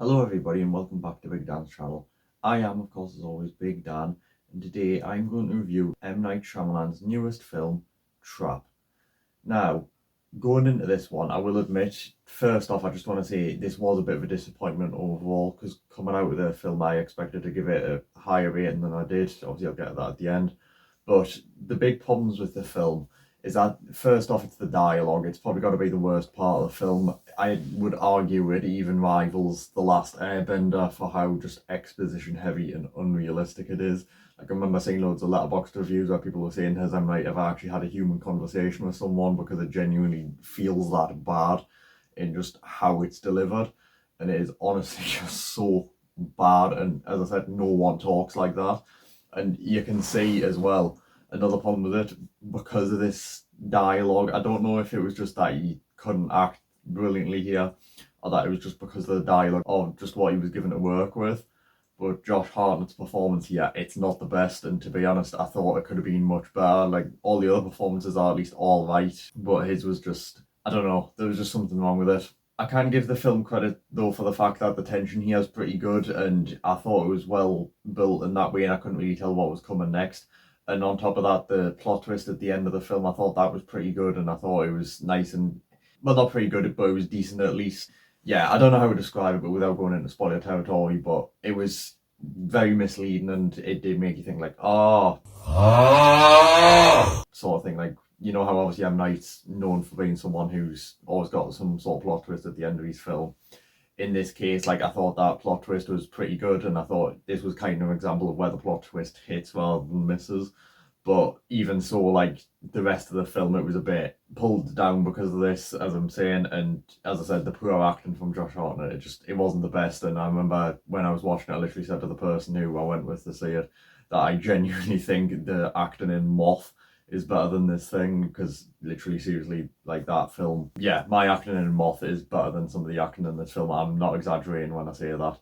Hello everybody and welcome back to Big Dan's channel. I am of course as always Big Dan, and today I'm going to review M. Night Shyamalan's newest film, Trap. Now, going into this one, I will admit, first off I just want to say this was a bit of a disappointment overall, because coming out of the film I expected to give it a higher rating than I did. Obviously I'll get to that at the end. But the big problems with the film is that first off it's the dialogue. It's probably got to be the worst part of the film. I would argue it even rivals The Last Airbender for how just exposition heavy and unrealistic it is. Like I remember seeing loads of letterboxd reviews where people were saying, has M. Night ever actually had a human conversation with someone, because it genuinely feels that bad in just how it's delivered. And it is honestly just so bad. And as I said, no one talks like that. And you can see as well another problem with it, because of this dialogue. I don't know if it was just that he couldn't act brilliantly here, or that it was just because of the dialogue of just what he was given to work with. But Josh Hartnett's performance here, it's not the best, and to be honest, I thought it could have been much better. Like, all the other performances are at least all right, but his was just, I don't know, there was just something wrong with it. I can give the film credit though for the fact that the tension here is pretty good, and I thought it was well built in that way, and I couldn't really tell what was coming next. And on top of that, the plot twist at the end of the film, I thought that was pretty good, and I thought it was nice and, well, not pretty good, but it was decent at least. Yeah, I don't know how to describe it, but without going into spoiler territory, but it was very misleading, and it did make you think like, oh, sort of thing. Like, you know how obviously M. Night's known for being someone who's always got some sort of plot twist at the end of his film. In this case, like, I thought that plot twist was pretty good, and I thought this was kind of an example of where the plot twist hits rather than misses. But even so, like, the rest of the film, it was a bit pulled down because of this, as I'm saying. And as I said, the poor acting from Josh Hartnett, it wasn't the best. And I remember when I was watching it, I literally said to the person who I went with to see it that I genuinely think the acting in Moth is better than this thing, because literally, seriously, like, that film, yeah, my acting in Moth is better than some of the acting in this film. I'm not exaggerating when I say that.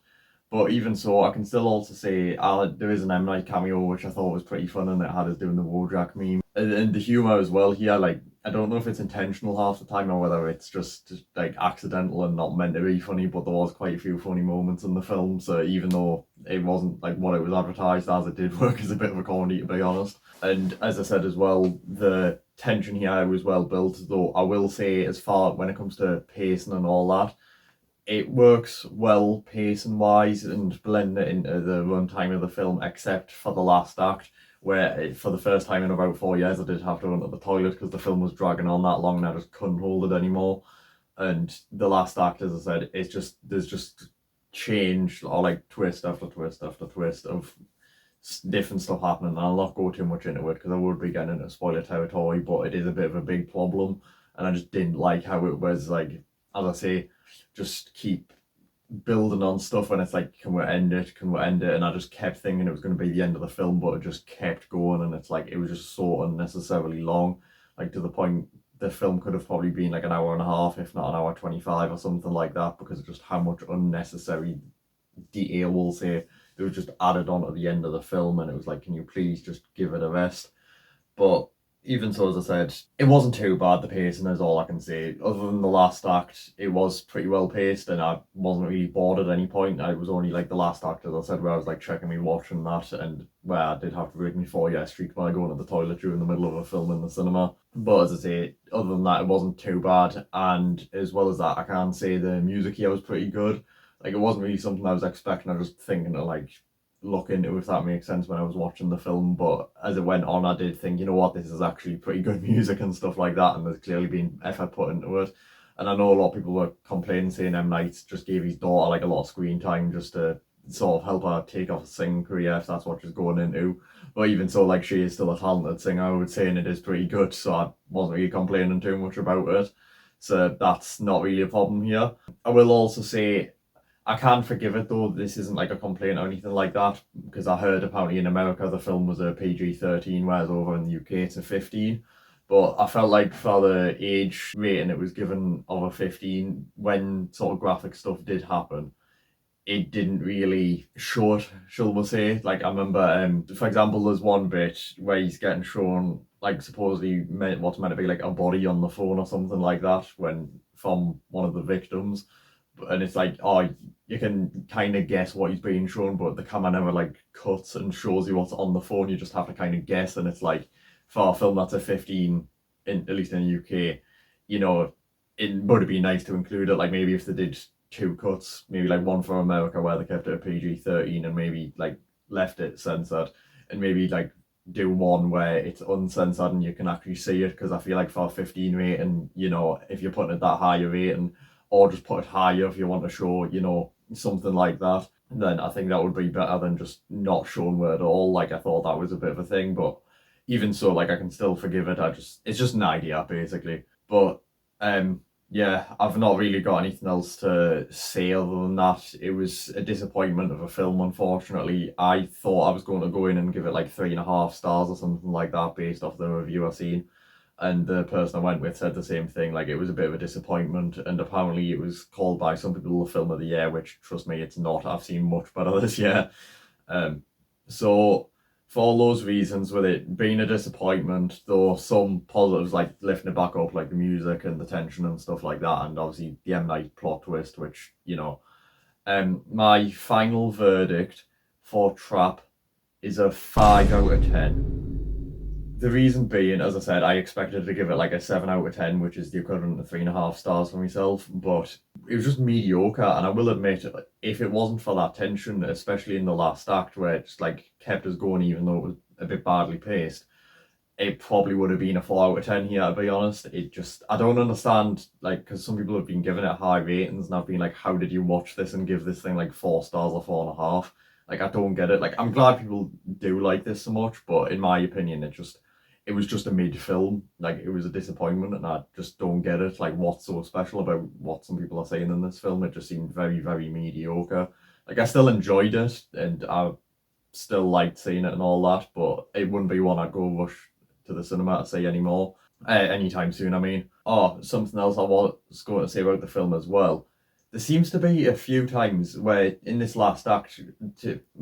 But even so, I can still also say there is an M. Night cameo, which I thought was pretty fun, and it had us doing the Wojak meme. And the humour as well here, like, I don't know if it's intentional half the time or whether it's just like accidental and not meant to be funny, but there was quite a few funny moments in the film. So even though it wasn't like what it was advertised as, it did work as a bit of a comedy, to be honest. And as I said as well, the tension here was well built, though I will say, as far when it comes to pacing and all that, it works well pacing wise and blend it into the runtime of the film, except for the last act, where for the first time in about 4 years I did have to run to the toilet because the film was dragging on that long and I just couldn't hold it anymore. And the last act, as I said, it's just, there's just change, or like twist after twist after twist of different stuff happening. And I'll not go too much into it because I would be getting into spoiler territory, but it is a bit of a big problem. And I just didn't like how it was, like, as I say, just keep building on stuff, and it's like, can we end it? Can we end it? And I just kept thinking it was going to be the end of the film, but it just kept going, and it's like, it was just so unnecessarily long, like to the point the film could have probably been like an hour and a half, if not an hour 25 or something like that, because of just how much unnecessary detail, we'll say, it was just added on at the end of the film, and it was like, can you please just give it a rest? But even so, as I said, it wasn't too bad. The pacing is all I can say. Other than the last act, it was pretty well paced, and I wasn't really bored at any point. I was only like the last act, as I said, where I was like checking me watching that, and where I did have to break me 4 year streak by going to the toilet during the middle of a film in the cinema. But as I say, other than that, it wasn't too bad. And as well as that, I can say the music here was pretty good. Like, it wasn't really something I was expecting. I was just thinking to like look into, if that makes sense, when I was watching the film. But as it went on, I did think, you know what, this is actually pretty good music and stuff like that, and there's clearly been effort put into it. And I know a lot of people were complaining, saying M. Night just gave his daughter like a lot of screen time just to sort of help her take off a singing career, if that's what she's going into. But even so, like, she is still a talented singer, I would say, and it is pretty good, so I wasn't really complaining too much about it. So that's not really a problem here. I will also say, I can forgive it though. This isn't like a complaint or anything like that, because I heard apparently in America the film was a PG-13, whereas over in the UK it's a 15. But I felt like for the age rating it was given of a 15, when sort of graphic stuff did happen, it didn't really show it, shall we say. Like, I remember, for example, there's one bit where he's getting shown, like, supposedly what's meant to be like a body on the phone or something like that, when from one of the victims. And it's like, oh, you can kind of guess what he's being shown, but the camera never like cuts and shows you what's on the phone. You just have to kind of guess, and it's like for a film that's a 15, at least in the UK, you know, it would have been nice to include it. Like maybe if they did two cuts, maybe like one for America where they kept it a PG-13 and maybe like left it censored, and maybe like do one where it's uncensored and you can actually see it, because I feel like for a 15 rating, if you're putting it that higher rating, or just put it higher if you want to show, something like that, then I think that would be better than just not showing it at all. Like I thought that was a bit of a thing, but even so, like I can still forgive it. It's just an idea basically. But yeah, I've not really got anything else to say other than that. It was a disappointment of a film, unfortunately. I thought I was going to go in and give it like 3.5 stars or something like that based off the review I seen. And the person I went with said the same thing. Like it was a bit of a disappointment, and apparently it was called by some people the film of the year, which trust me, it's not. I've seen much better this year. So for all those reasons, with it being a disappointment, though some positives like lifting it back up, like the music and the tension and stuff like that, and obviously the M Night plot twist, which my final verdict for Trap is a 5 out of 10. The reason being, as I said, I expected to give it like a 7 out of 10, which is the equivalent of 3.5 stars for myself, but it was just mediocre. And I will admit, if it wasn't for that tension, especially in the last act where it just like kept us going, even though it was a bit badly paced, it probably would have been a 4 out of 10 here, to be honest. I don't understand, like, because some people have been giving it high ratings and I've been like, how did you watch this and give this thing like 4 stars or 4.5? Like, I don't get it. Like, I'm glad people do like this so much, but in my opinion, it was just a mid film. Like, it was a disappointment, and I just don't get it. Like, what's so special about what some people are saying in this film? It just seemed very, very mediocre. Like, I still enjoyed it, and I still liked seeing it and all that, but it wouldn't be one I'd go rush to the cinema to see anymore. Anytime soon, I mean. Oh, something else I was going to say about the film as well. There seems to be a few times where in this last act,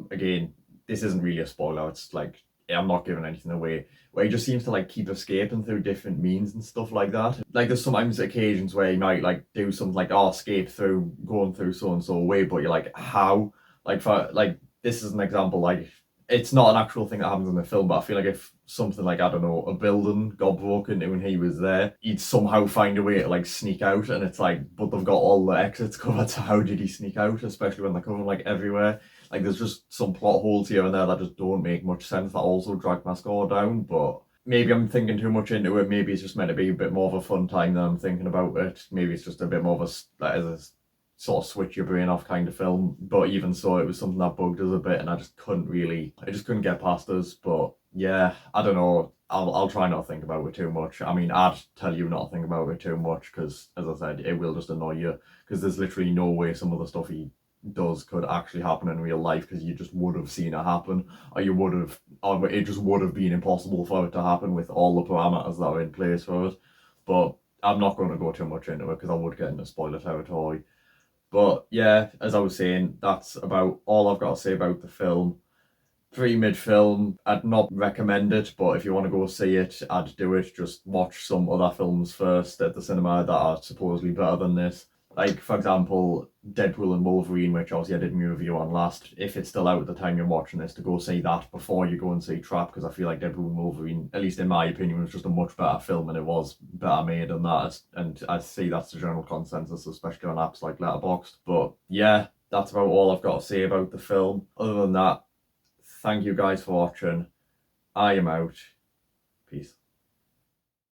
again, this isn't really a spoiler, it's like, I'm not giving anything away, where he just seems to like keep escaping through different means and stuff like that. Like there's sometimes occasions where he might like do something like, oh, escape through going through so and so way, but you're like, how? Like for like this is an example, like it's not an actual thing that happens in the film, but I feel like if something like, I don't know, a building got broken into when he was there, he'd somehow find a way to like sneak out, and it's like, but they've got all the exits covered, so how did he sneak out, especially when they're covering like everywhere? Like there's just some plot holes here and there that just don't make much sense, that also drag my score down, but maybe I'm thinking too much into it. Maybe it's just meant to be a bit more of a fun time than I'm thinking about it. Maybe it's just a bit more of a sort of switch your brain off kind of film. But even so, it was something that bugged us a bit, and I just couldn't get past us. But yeah, I don't know. I'll try not to think about it too much. I mean, I'd tell you not to think about it too much because, as I said, it will just annoy you, because there's literally no way some of the stuff he does could actually happen in real life, because you just would have seen it happen, or it just would have been impossible for it to happen with all the parameters that are in place for it. But I'm not going to go too much into it because I would get into spoiler territory. But yeah, as I was saying, that's about all I've got to say about the film. Pretty mid film. I'd not recommend it, but if you want to go see it, I'd do it. Just watch some other films first at the cinema that are supposedly better than this. Like, for example, Deadpool and Wolverine, which obviously I did my review on last. If it's still out at the time you're watching this, to go see that before you go and see Trap, because I feel like Deadpool and Wolverine, at least in my opinion, was just a much better film, and it was better made than that. And I see that's the general consensus, especially on apps like Letterboxd. But yeah, that's about all I've got to say about the film. Other than that, thank you guys for watching. I am out. Peace.